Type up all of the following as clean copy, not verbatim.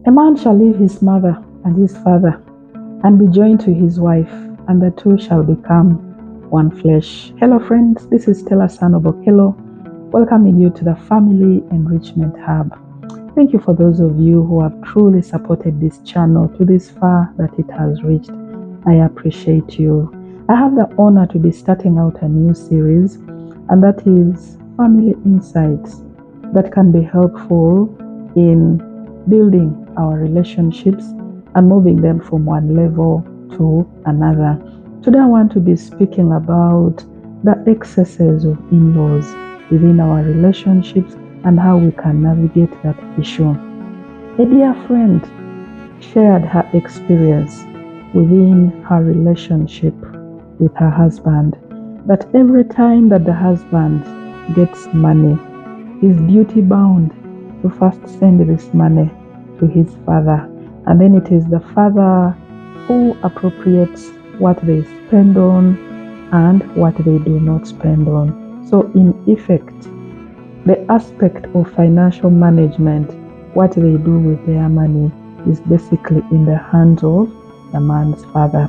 A man shall leave his mother and his father and be joined to his wife, and the two shall become one flesh. Hello friends, this is Stella Sanobokelo, welcoming you to the Family Enrichment Hub. Thank you for those of you who have truly supported this channel to this far that it has reached. I appreciate you. I have the honor to be starting out a new series, and that is Family Insights, that can be helpful in building our relationships and moving them from one level to another. Today I want to be speaking about the excesses of in-laws within our relationships and how we can navigate that issue. A dear friend shared her experience within her relationship with her husband, that every time that the husband gets money, he's duty bound to first send this money to his father, and then it is the father who appropriates what they spend on and what they do not spend on. So in effect, the aspect of financial management, what they do with their money, is basically in the hands of the man's father.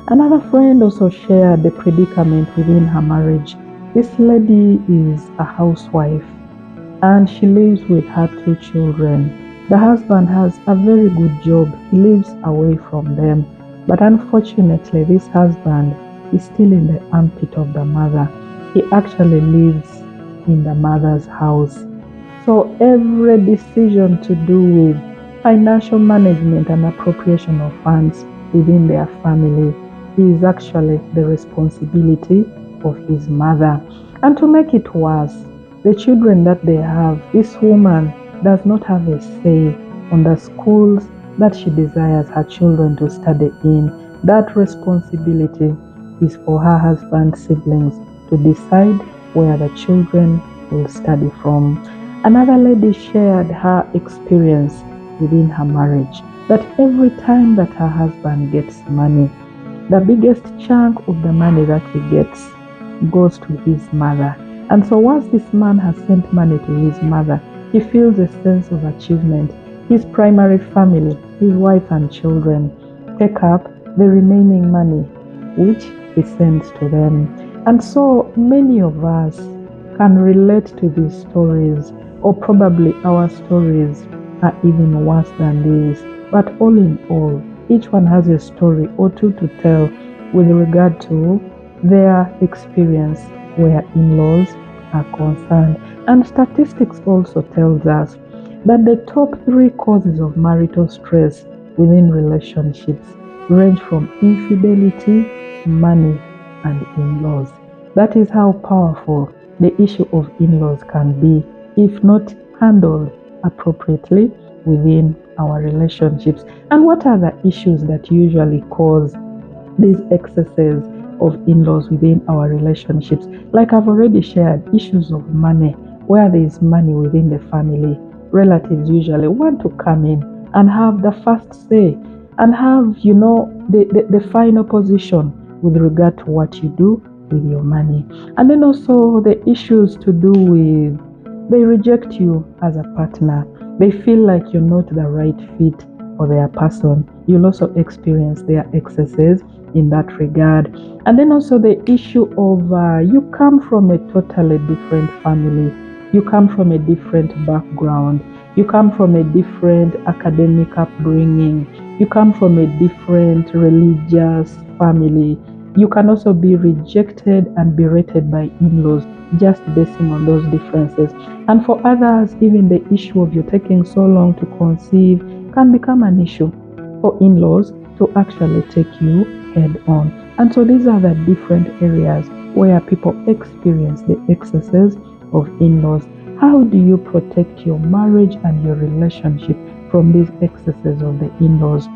Another friend also shared the predicament within her marriage. This lady is a housewife and she lives with her two children. The husband has a very good job. He lives away from them. But unfortunately, this husband is still in the armpit of the mother. He actually lives in the mother's house. So every decision to do with financial management and appropriation of funds within their family is actually the responsibility of his mother. And to make it worse, the children that they have, this woman does not have a say on the schools that she desires her children to study in. That responsibility is for her husband's siblings to decide where the children will study from. Another lady shared her experience within her marriage, that every time that her husband gets money, the biggest chunk of the money that he gets goes to his mother. And so once this man has sent money to his mother, he feels a sense of achievement. His primary family, his wife and children, take up the remaining money which he sends to them. And so many of us can relate to these stories, or probably our stories are even worse than this. But all in all, each one has a story or two to tell with regard to their experience where in-laws are concerned. And statistics also tells us that the top 3 causes of marital stress within relationships range from infidelity, money, and in-laws. That is how powerful the issue of in-laws can be if not handled appropriately within our relationships. And what are the issues that usually cause these excesses of in-laws within our relationships? Like I've already shared, issues of money. Where there is money within the family, relatives usually want to come in and have the first say and have, the final position with regard to what you do with your money. And then also the issues to do with, they reject you as a partner. They feel like you're not the right fit for their person. You'll also experience their excesses in that regard. And then also the issue of you come from a totally different family. You come from a different background. You come from a different academic upbringing. You come from a different religious family. You can also be rejected and berated by in-laws just basing on those differences. And for others, even the issue of you taking so long to conceive can become an issue for in-laws to actually take you head on. And so these are the different areas where people experience the excesses of in-laws. How do you protect your marriage and your relationship from these excesses of the in-laws?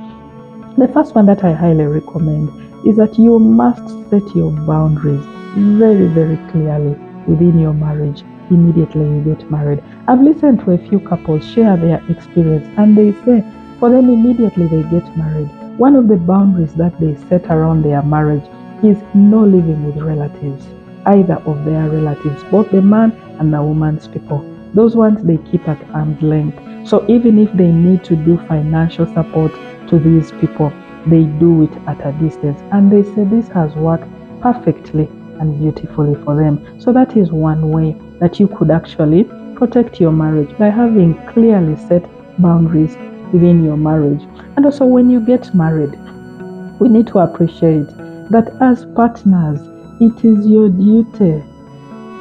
The first one that I highly recommend is that you must set your boundaries very, very clearly within your marriage immediately you get married. I've listened to a few couples share their experience, and they say for them immediately they get married, one of the boundaries that they set around their marriage is no living with relatives, either of their relatives, both the man and the woman's people. Those ones they keep at arm's length. So even if they need to do financial support to these people, they do it at a distance. And they say this has worked perfectly and beautifully for them. So that is one way that you could actually protect your marriage, by having clearly set boundaries within your marriage. And also, when you get married, we need to appreciate that as partners, it is your duty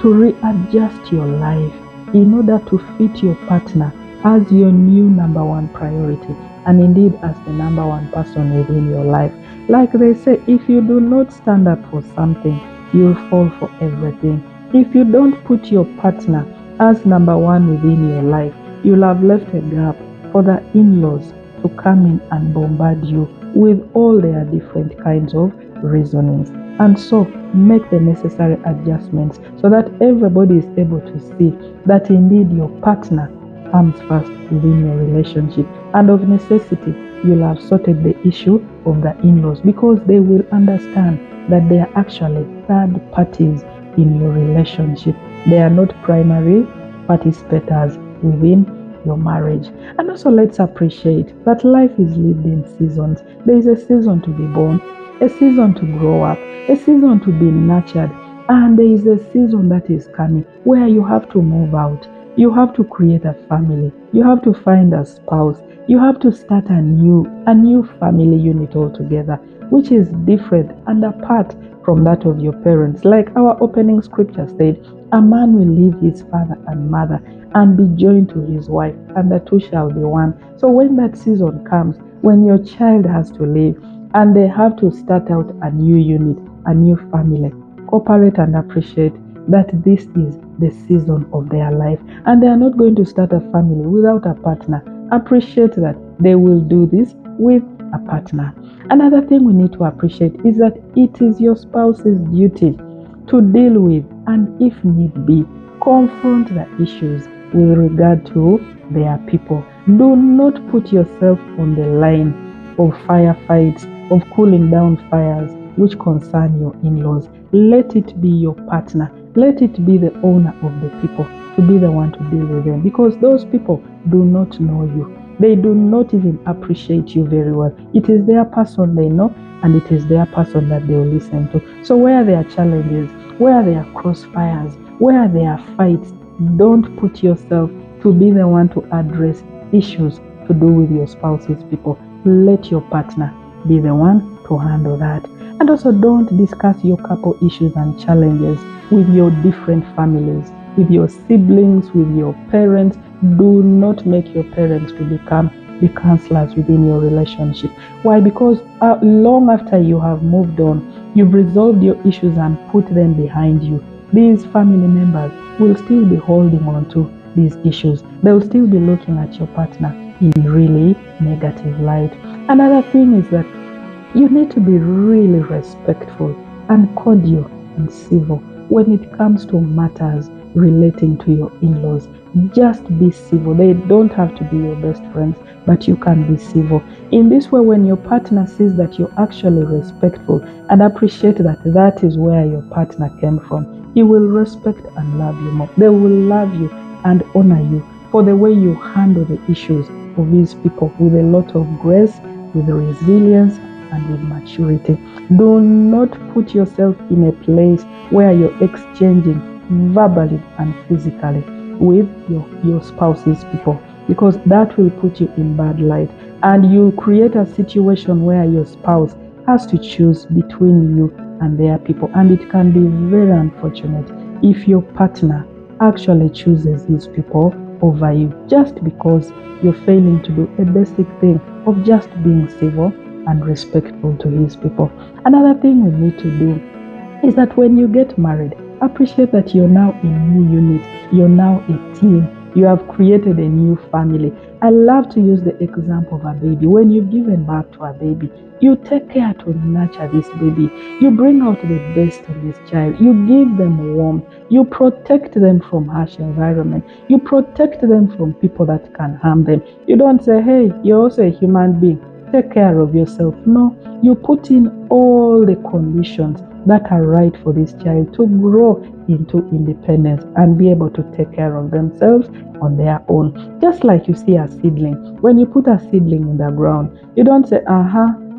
to readjust your life in order to fit your partner as your new number one priority, and indeed as the number one person within your life. Like they say, if you do not stand up for something, you'll fall for everything. If you don't put your partner as number one within your life, you'll have left a gap for the in-laws to come in and bombard you with all their different kinds of reasonings. And so make the necessary adjustments so that everybody is able to see that indeed your partner comes first within your relationship. And of necessity, you'll have sorted the issue of the in-laws, because they will understand that they are actually third parties in your relationship. They are not primary participators within your marriage. And also, let's appreciate that life is lived in seasons. There is a season to be born, a season to grow up, a season to be nurtured, and there is a season that is coming where you have to move out. You have to create a family. You have to find a spouse. You have to start a new family unit altogether, which is different and apart from that of your parents. Like our opening scripture said, a man will leave his father and mother and be joined to his wife, and the two shall be one. So when that season comes, when your child has to leave and they have to start out a new unit, a new family, cooperate and appreciate that this is the season of their life, and they are not going to start a family without a partner. Appreciate that they will do this with a partner. Another thing we need to appreciate is that it is your spouse's duty to deal with, and if need be, confront the issues with regard to their people. Do not put yourself on the line of firefights, of cooling down fires which concern your in-laws. Let it be your partner. Let it be the owner of the people to be the one to deal with them, because those people do not know you. They do not even appreciate you very well. It is their person they know, and it is their person that they will listen to. So where there are challenges, where there are crossfires, where there are fights, don't put yourself to be the one to address issues to do with your spouse's people. Let your partner be the one to handle that. And also, don't discuss your couple issues and challenges with your different families, with your siblings, with your parents. Do not make your parents to become the counselors within your relationship. Why? Because long after you have moved on, you've resolved your issues and put them behind you, these family members will still be holding on to these issues. They will still be looking at your partner in really negative light. Another thing is that you need to be really respectful and cordial and civil when it comes to matters relating to your in-laws. Just be civil. They don't have to be your best friends, but you can be civil. In this way, when your partner sees that you're actually respectful and appreciate that that is where your partner came from, he will respect and love you more. They will love you and honor you for the way you handle the issues of these people with a lot of grace, with resilience, and with maturity. Do not put yourself in a place where you're exchanging verbally and physically with your spouse's people, because that will put you in bad light, and you'll create a situation where your spouse has to choose between you and their people, and it can be very unfortunate if your partner actually chooses his people over you just because you're failing to do a basic thing of just being civil and respectful to his people. Another thing we need to do is that when you get married, appreciate that you're now a new unit, you're now a team, you have created a new family. I love to use the example of a baby. When you've given birth to a baby, you take care to nurture this baby. You bring out the best in this child. You give them warmth. You protect them from harsh environment. You protect them from people that can harm them. You don't say, hey, you're also a human being. take care of yourself. No, you put in all the conditions that are right for this child to grow into independence and be able to take care of themselves on their own. Just like you see a seedling. When you put a seedling in the ground, you don't say,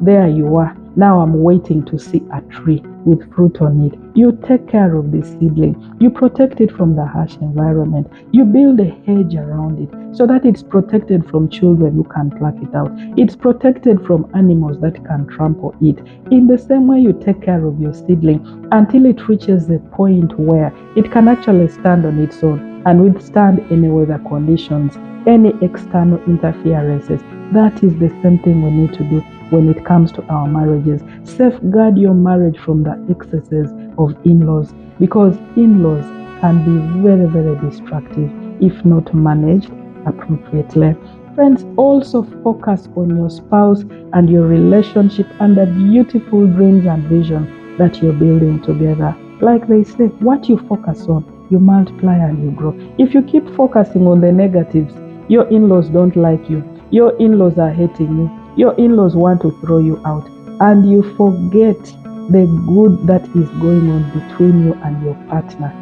there you are. Now I'm waiting to see a tree with fruit on it. You take care of the seedling. You protect it from the harsh environment. You build a hedge around it so that it's protected from children who can pluck it out. It's protected from animals that can trample it. In the same way, you take care of your seedling until it reaches the point where it can actually stand on its own and withstand any weather conditions, any external interferences. That is the same thing we need to do when it comes to our marriages. Safeguard your marriage from the excesses of in-laws, because in-laws can be very, very destructive if not managed appropriately. Friends, also focus on your spouse and your relationship and the beautiful dreams and visions that you're building together. Like they say, what you focus on, you multiply and you grow. If you keep focusing on the negatives, your in-laws don't like you. Your in-laws are hating you. Your in-laws want to throw you out. And you forget the good that is going on between you and your partner.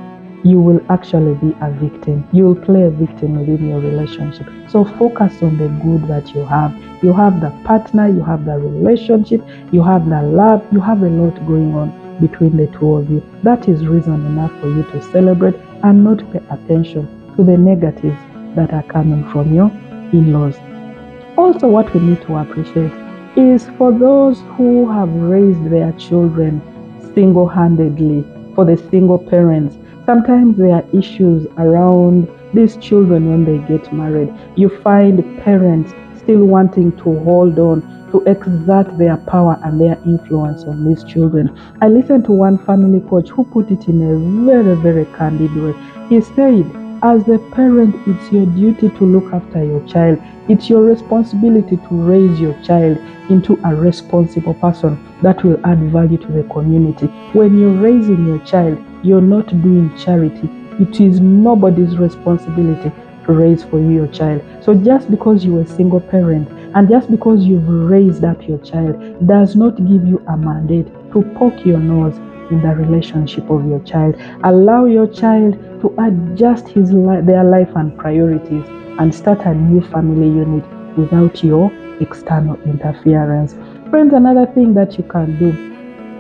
You will actually be a victim. You will play a victim within your relationship. So focus on the good that you have. You have the partner, you have the relationship, you have the love, you have a lot going on between the two of you. That is reason enough for you to celebrate and not pay attention to the negatives that are coming from your in-laws. Also, what we need to appreciate is for those who have raised their children single-handedly, for the single parents, sometimes there are issues around these children when they get married. You find parents still wanting to hold on, to exert their power and their influence on these children. I listened to one family coach who put it in a very, very candid way. He said, as a parent, it's your duty to look after your child. It's your responsibility to raise your child into a responsible person that will add value to the community. When you're raising your child, you're not doing charity. It is nobody's responsibility to raise for you your child. So just because you're a single parent and just because you've raised up your child does not give you a mandate to poke your nose in the relationship of your child. Allow your child to adjust their life and priorities and start a new family unit without your external interference. Friends, another thing that you can do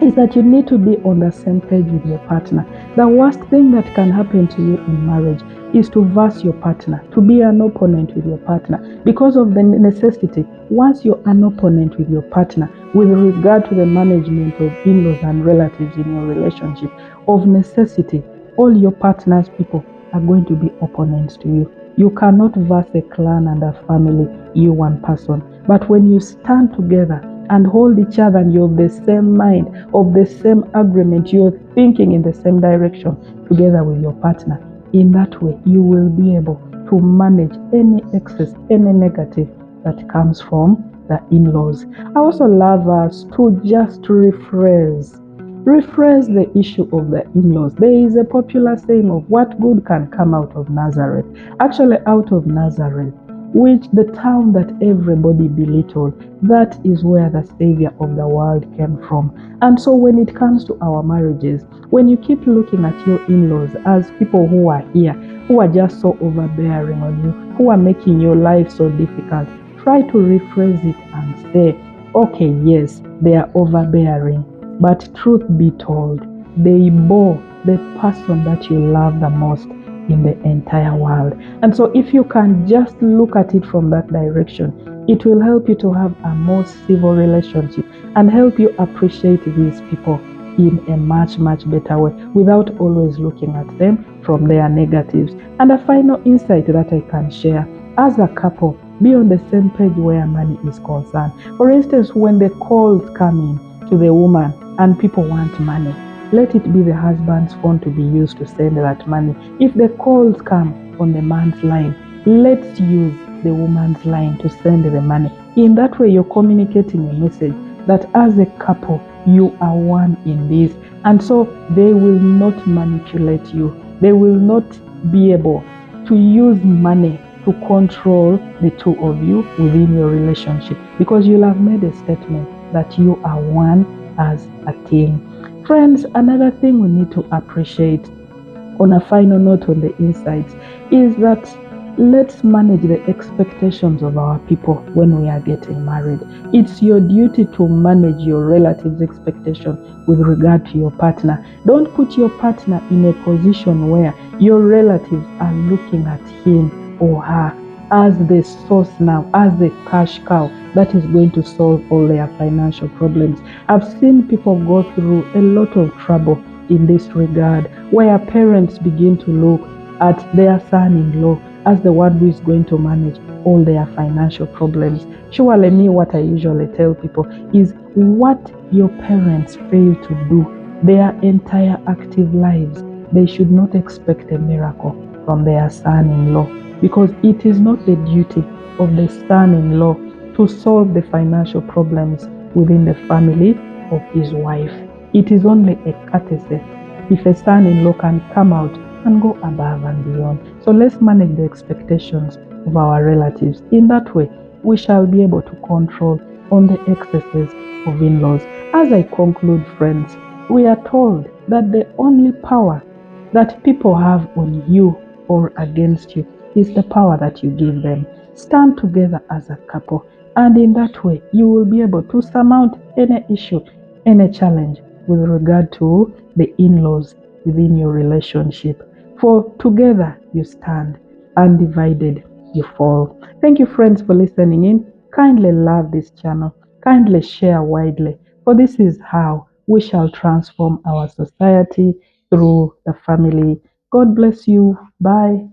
is that you need to be on the same page with your partner. The worst thing that can happen to you in marriage is to verse your partner, to be an opponent with your partner, because of the necessity. Once you're an opponent with your partner with regard to the management of in-laws and relatives in your relationship, of necessity, all your partner's people are going to be opponents to you. You cannot verse a clan and a family, you one person. But when you stand together and hold each other and you're of the same mind, of the same agreement, you're thinking in the same direction together with your partner, in that way you will be able to manage any excess, any negative that comes from the in-laws. I also love us to just rephrase the issue of the in-laws. There is a popular saying of what good can come out of Nazareth. Actually, out of Nazareth, which the town that everybody belittled, that is where the Savior of the world came from. And so when it comes to our marriages, when you keep looking at your in-laws as people who are here, who are just so overbearing on you, who are making your life so difficult, try to rephrase it and say, okay, yes, they are overbearing, but truth be told, they bore the person that you love the most in the entire world. And so if you can just look at it from that direction, it will help you to have a more civil relationship and help you appreciate these people in a much, much better way without always looking at them from their negatives. And a final insight that I can share, as a couple, be on the same page where money is concerned. For instance, when the calls come in to the woman and people want money, let it be the husband's phone to be used to send that money. If the calls come on the man's line, let's use the woman's line to send the money. In that way, you're communicating a message that as a couple, you are one in this. And so they will not manipulate you. They will not be able to use money to to control the two of you within your relationship, because you'll have made a statement that you are one as a team. Friends, another thing we need to appreciate on a final note on the insights is that let's manage the expectations of our people when we are getting married. It's your duty to manage your relatives' expectation with regard to your partner. Don't put your partner in a position where your relatives are looking at him or her as the source now, as the cash cow that is going to solve all their financial problems. I've seen people go through a lot of trouble in this regard, where parents begin to look at their son-in-law as the one who is going to manage all their financial problems. Surely, me, what I usually tell people is what your parents fail to do their entire active lives, they should not expect a miracle from their son-in-law, because it is not the duty of the son-in-law to solve the financial problems within the family of his wife. It is only a courtesy if a son-in-law can come out and go above and beyond. So let's manage the expectations of our relatives. In that way, we shall be able to control on the excesses of in-laws. As I conclude, friends, we are told that the only power that people have on you or against you is the power that you give them. Stand together as a couple, and in that way, you will be able to surmount any issue, any challenge with regard to the in-laws within your relationship. For together you stand, undivided you fall. Thank you, friends, for listening in. Kindly love this channel, kindly share widely, for this is how we shall transform our society through the family. God bless you. Bye.